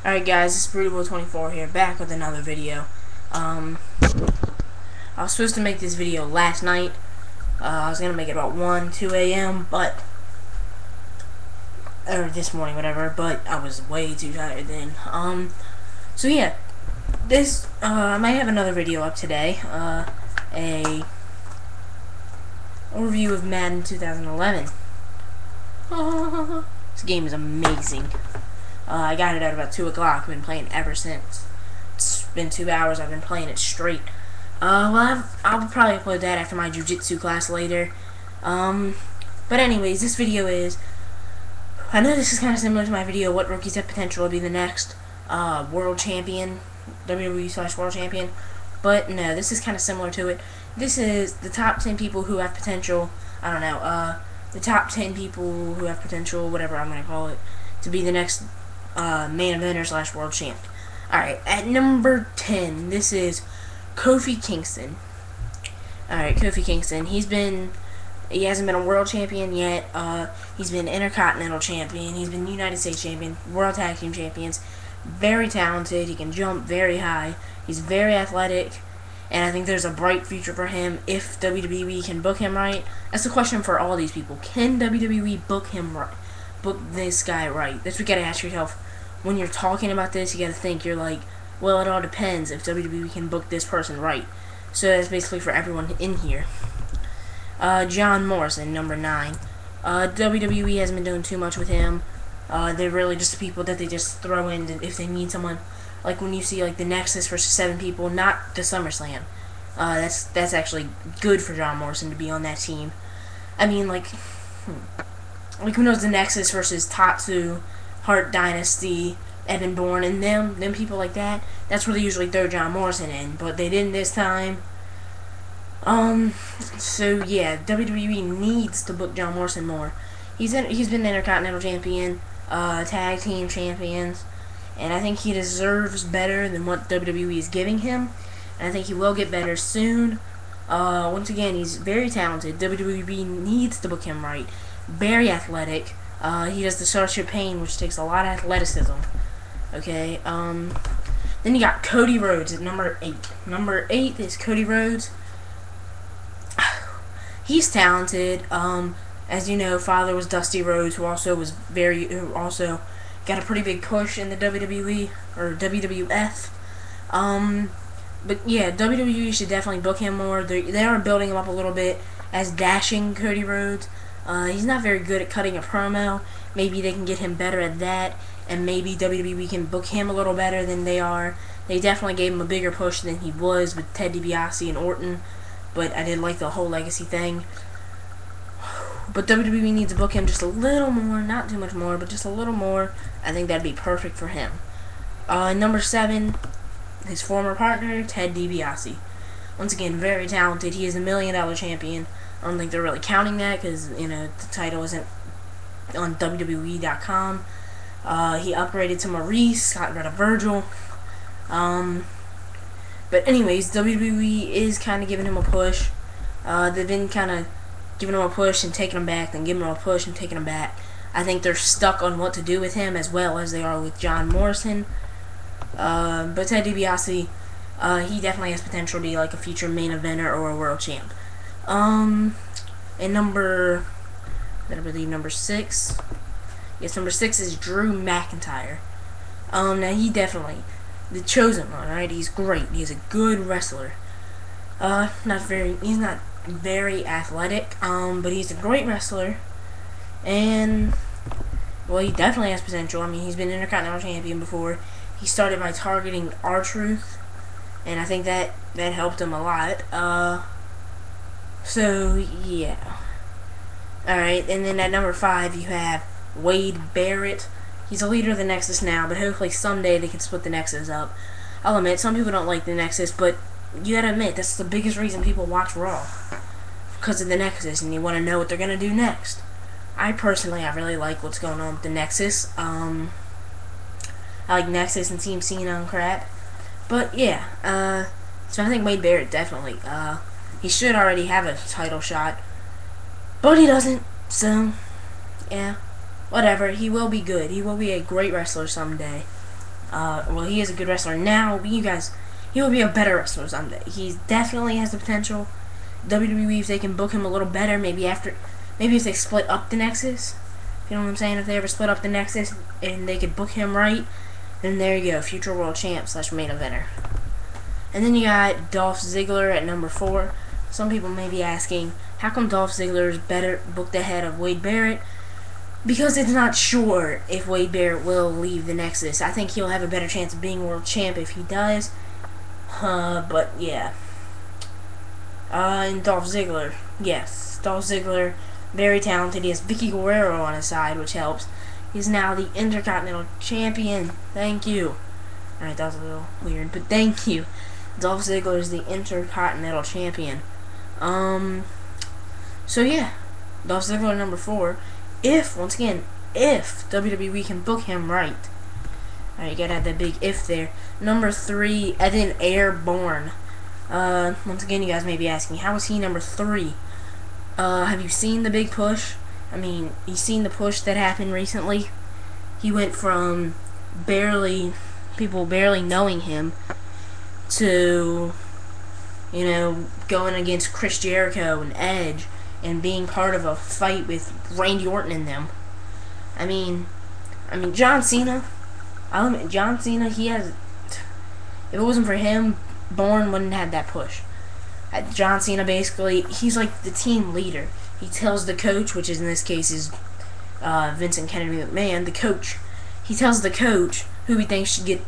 Alright guys, it's Brutal24 here, back with another video. I was supposed to make this video last night. I was gonna make it about 1, 2 a.m., or this morning, whatever, but I was way too tired then. So yeah, I might have another video up today, a overview of Madden 2011. This game is amazing. I got it at about 2 o'clock. I've been playing ever since. It's been 2 hours. I've been playing it straight. Well, I'll probably upload that after my jiu-jitsu class later. But anyways, this video is... I know this is kind of similar to my video, What Rookies Have Potential will be the next World Champion, WWE/World Champion. But no, this is kind of similar to it. This is the top 10 people who have potential. I don't know. The top 10 people who have potential, whatever I'm going to call it, to be the next main eventer / world champ. Alright, at number 10, this is Kofi Kingston. Alright, Kofi Kingston. He hasn't been a world champion yet. He's been intercontinental champion. He's been United States champion, world tag team champions. Very talented. He can jump very high. He's very athletic. And I think there's a bright future for him if WWE can book him right. That's the question for all these people. Can WWE book him right? Book this guy right? That's what you gotta ask yourself. When you're talking about this, you gotta think, you're like, well, it all depends if WWE can book this person right. So that's basically for everyone in here. John Morrison, number 9. WWE hasn't been doing too much with him. They're really just people that they just throw in if they need someone. Like when you see like the Nexus versus 7 people, not the SummerSlam. That's actually good for John Morrison to be on that team. I mean, like who knows, the Nexus versus Tatsu, Hart Dynasty, Evan Bourne, and them people like that. That's where they usually throw John Morrison in, but they didn't this time. So yeah, WWE needs to book John Morrison more. He's been Intercontinental Champion, Tag Team Champions, and I think he deserves better than what WWE is giving him. And I think he will get better soon. Once again, he's very talented. WWE needs to book him right. Very athletic. He does the Starship Pain, which takes a lot of athleticism. Okay, then you got Cody Rhodes at number 8. Number 8 is Cody Rhodes. He's talented. As you know, father was Dusty Rhodes, who also got a pretty big push in the WWE or WWF. But yeah, WWE should definitely book him more. They are building him up a little bit as dashing Cody Rhodes. He's not very good at cutting a promo. Maybe they can get him better at that, and maybe WWE can book him a little better than they are. They definitely gave him a bigger push than he was with Ted DiBiase and Orton, but I did like the whole legacy thing. But WWE needs to book him just a little more, not too much more, but just a little more. I think that'd be perfect for him. Number 7, his former partner, Ted DiBiase. Once again, very talented. He is a $1 million champion. I don't think they're really counting that because, you know, the title isn't on WWE.com. He upgraded to Maurice, got rid of Virgil. But anyways, WWE is kind of giving him a push. They've been kind of giving him a push and taking him back, then giving him a push and taking him back. I think they're stuck on what to do with him as well as they are with John Morrison. But Ted DiBiase, he definitely has potential to be like a future main eventer or a world champ. And number 6. Yes, number 6 is Drew McIntyre. Now he definitely, the chosen one, right? He's great. He's a good wrestler. He's not very athletic, but he's a great wrestler. And, well, he definitely has potential. I mean, he's been Intercontinental Champion before. He started by targeting R-Truth, and I think that helped him a lot. So, yeah. Alright, and then at number 5, you have Wade Barrett. He's a leader of the Nexus now, but hopefully someday they can split the Nexus up. I'll admit, some people don't like the Nexus, but you gotta admit, that's the biggest reason people watch Raw. Because of the Nexus, and you want to know what they're gonna do next. I really like what's going on with the Nexus. I like Nexus and Team Cena and crap. But, yeah, so I think Wade Barrett definitely, he should already have a title shot. But he doesn't, so, yeah. Whatever, he will be good. He will be a great wrestler someday. Well, he is a good wrestler now. You guys, he will be a better wrestler someday. He definitely has the potential. WWE, if they can book him a little better, maybe if they split up the Nexus, you know what I'm saying? If they ever split up the Nexus and they could book him right, then there you go, future world champ / main eventer. And then you got Dolph Ziggler at number 4. Some people may be asking, how come Dolph Ziggler is better booked ahead of Wade Barrett? Because it's not sure if Wade Barrett will leave the Nexus. I think he'll have a better chance of being world champ if he does. But yeah. And Dolph Ziggler. Yes, Dolph Ziggler, very talented. He has Vicky Guerrero on his side, which helps. He's now the Intercontinental Champion. Thank you. Alright, that was a little weird, but thank you. Dolph Ziggler is the Intercontinental Champion. So yeah, Dolph Ziggler number 4. If WWE can book him right. Alright, you gotta have that big if there. Number 3, and then Airborne. Once again, you guys may be asking, how is he number 3? Have you seen the big push? I mean, you've seen the push that happened recently? He went from people barely knowing him to, going against Chris Jericho and Edge and being part of a fight with Randy Orton in them. I mean, John Cena. John Cena, if it wasn't for him, Bourne wouldn't have that push. John Cena, basically, he's like the team leader. He tells the coach, which is in this case is Vincent Kennedy McMahon, the coach. He tells the coach who he thinks should get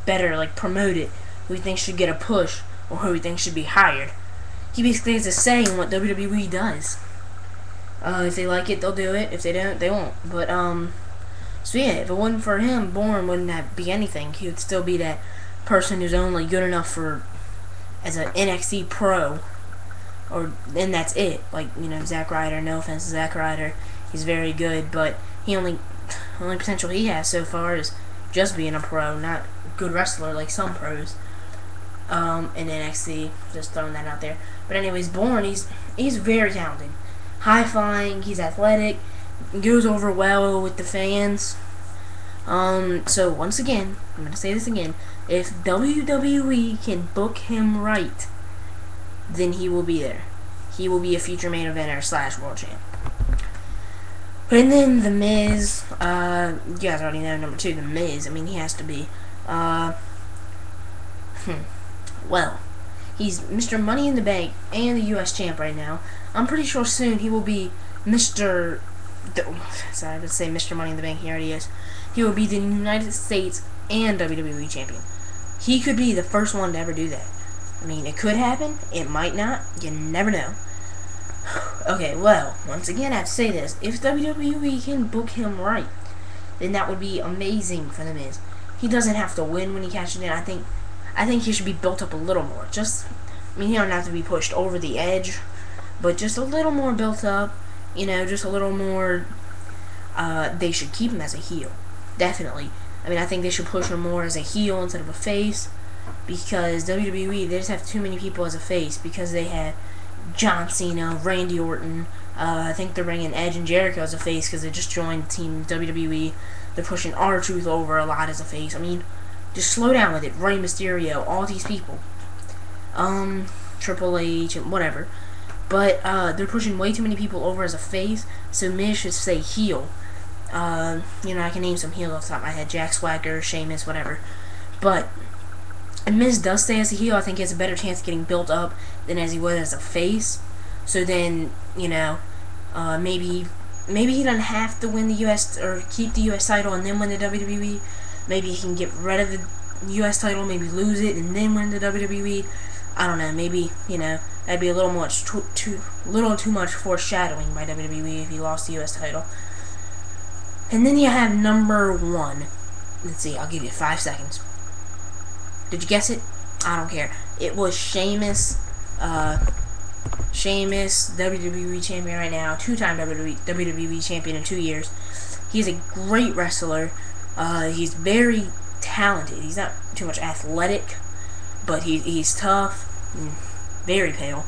better, like promoted, who he thinks should get a push, or who he thinks should be hired. He basically has a say in what WWE does. If they like it, they'll do it. If they don't, they won't. But so yeah, if it wasn't for him, Bourne wouldn't be anything. He would still be that person who's only good enough as an NXT pro, and that's it. Like, Zack Ryder. No offense to Zack Ryder, he's very good, but the only potential he has so far is just being a pro, not a good wrestler like some pros. In NXT, just throwing that out there. But anyways, Bourne, he's very talented, high flying. He's athletic, goes over well with the fans. So once again, I'm gonna say this again. If WWE can book him right, then he will be there. He will be a future main eventer / world champ. And then The Miz, you guys already know number 2, The Miz. I mean, he has to be. Well, he's Mr. Money in the Bank and the U.S. champ right now. I'm pretty sure soon he will be Mr. Sorry, I would say Mr. Money in the Bank. He already is. He will be the United States and WWE champion. He could be the first one to ever do that. I mean, it could happen. It might not. You never know. Okay, well, once again, I have to say this. If WWE can book him right, then that would be amazing for The Miz. He doesn't have to win when he cashes in. I think he should be built up a little more. He don't have to be pushed over the edge, but just a little more built up. Just a little more. They should keep him as a heel. Definitely. I think they should push him more as a heel instead of a face, because WWE, they just have too many people as a face, because they have John Cena, Randy Orton. I think they're bringing Edge and Jericho as a face because they just joined Team WWE. They're pushing R-Truth over a lot as a face. Just slow down with it. Rey Mysterio, all these people. Triple H, and whatever. But they're pushing way too many people over as a face, so Miz should stay heel. I can name some heels off the top of my head. Jack Swagger, Sheamus, whatever. But if Miz does stay as a heel, I think he has a better chance of getting built up than as he would as a face. So then, maybe he doesn't have to win the U.S. or keep the U.S. title and then win the WWE. Maybe he can get rid of the U.S. title, maybe lose it, and then win the WWE. I don't know. Maybe, that'd be a little too much foreshadowing by WWE if he lost the U.S. title. And then you have number 1. Let's see. I'll give you 5 seconds. Did you guess it? I don't care. It was Sheamus. Sheamus, WWE champion right now, 2-time WWE champion in 2 years. He's a great wrestler. He's very talented. He's not too much athletic, but he's tough, very pale.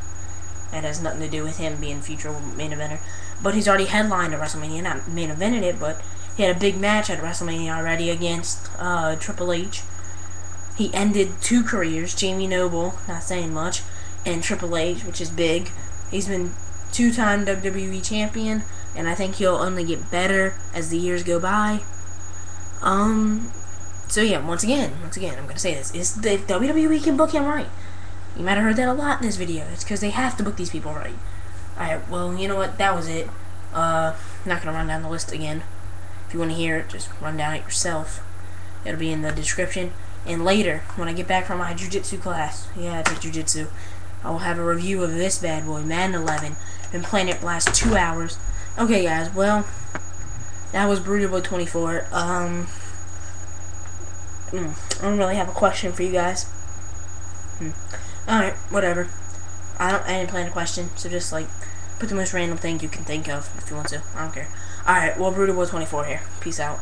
That has nothing to do with him being future main eventer. But he's already headlined a WrestleMania, not main evented it, but He had a big match at WrestleMania already against Triple H. He ended 2 careers, Jamie Noble, not saying much, and Triple H, which is big. He's been 2-time WWE champion, and I think he'll only get better as the years go by. So yeah, once again, I'm gonna say this: is the WWE can book him right. You might have heard that a lot in this video. It's because they have to book these people right. Alright, well, you know what? That was it. Not gonna run down the list again. If you want to hear it, just run down it yourself. It'll be in the description. And later, when I get back from my jiu-jitsu class, yeah, I take jiu-jitsu, I will have a review of this bad boy, Madden 11. Been playing it the last 2 hours. Okay, guys, well, that was Brutal Boy 24. I don't really have a question for you guys. Alright, whatever. I didn't plan a question, so just, like, put the most random thing you can think of if you want to. I don't care. Alright, well, Brutal Boy 24 here. Peace out.